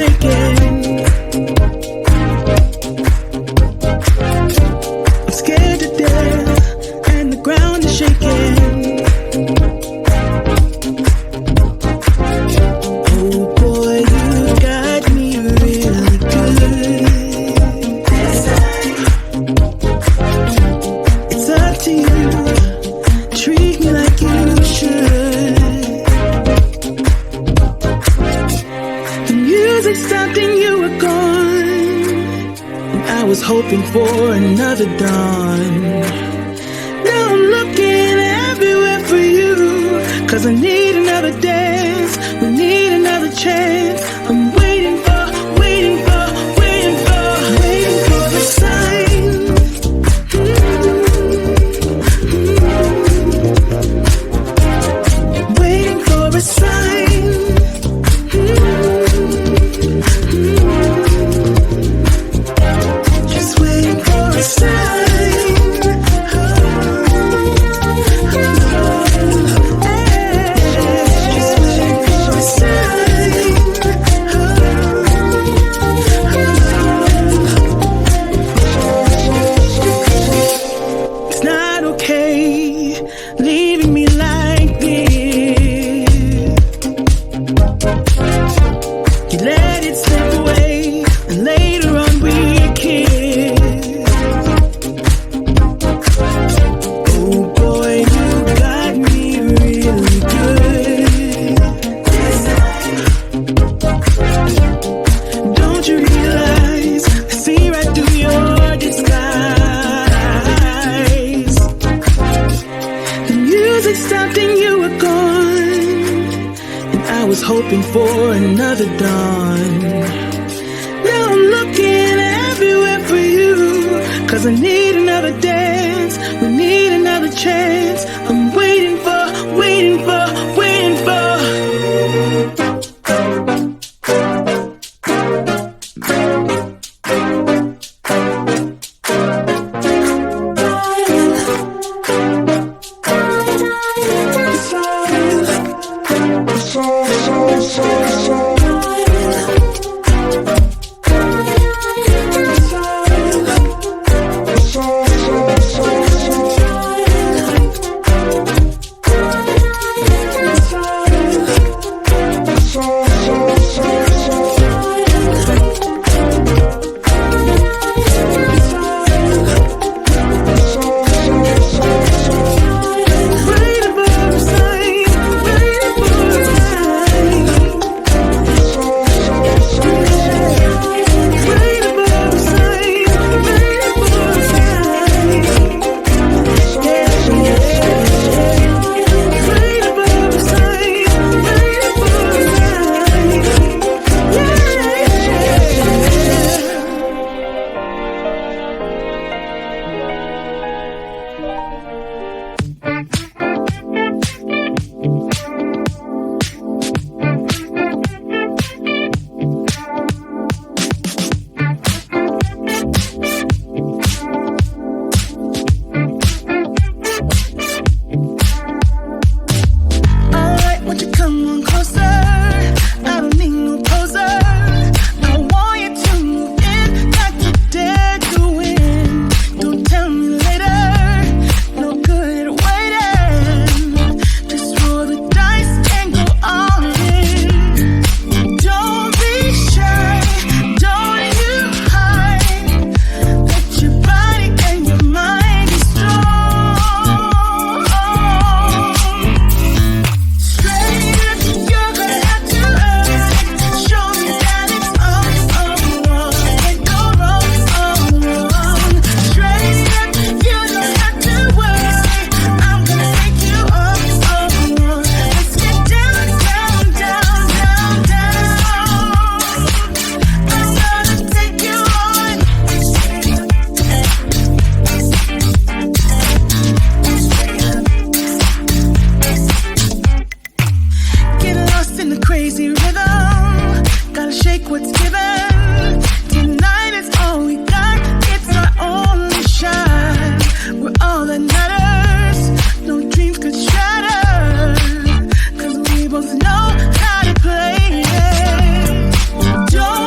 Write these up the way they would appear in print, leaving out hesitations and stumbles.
making. I'm scared to death, and the ground is shaking. Oh boy, you got me really good. It's up to you, treat me like you should. The music stopped and you were gone, and I was hoping for another dawn. Now I'm looking everywhere for you, 'cause I need another dance, we need another chance. I'm waiting for the sign. Waiting for a sign. Just waiting for a sign. Just waiting for a sign. It's not okay leaving me like this. You let it slip away, and later on we kiss. Oh boy, you got me really good. Don't you realize I see right through your disguise? The music stopped and you were gone, and I was hoping for another dawn. Now I'm looking everywhere for you, 'cause I need another dance, we need another chance. I'm waiting for Don't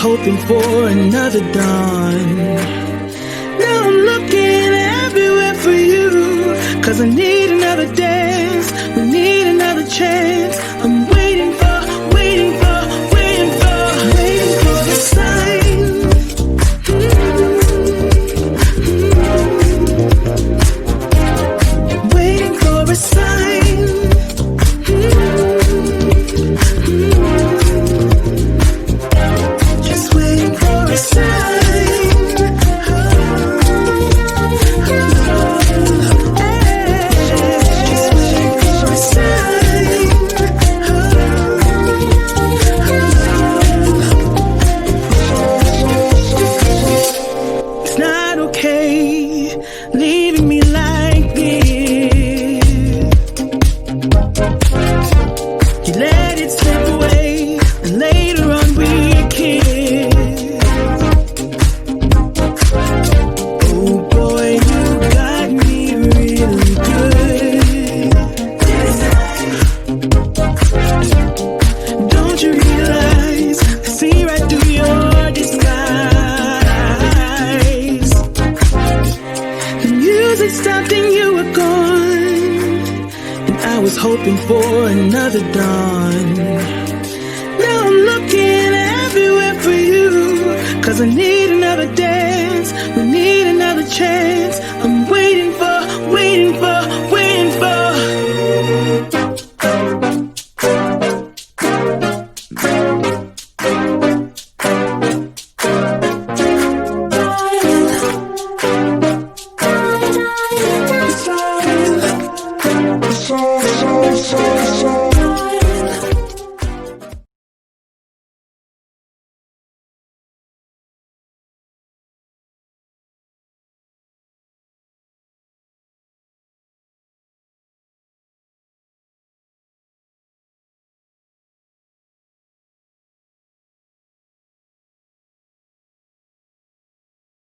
hoping for another dawn. Now I'm looking everywhere for you, 'cause I need another dance, we need another chance. I'm waiting for the sign. Waiting for a sign. Just waiting for a sign. Just waiting for a sign. It's not okay leaving me like this. You let it slip away, and later on we kiss. Oh boy, you got me really good. Don't you realize I see right through your disguise? The music stopped and you were gone, and I was hoping for another dawn. Now I'm looking everywhere for you, 'cause I need another dance, we need another chance. I'm waiting for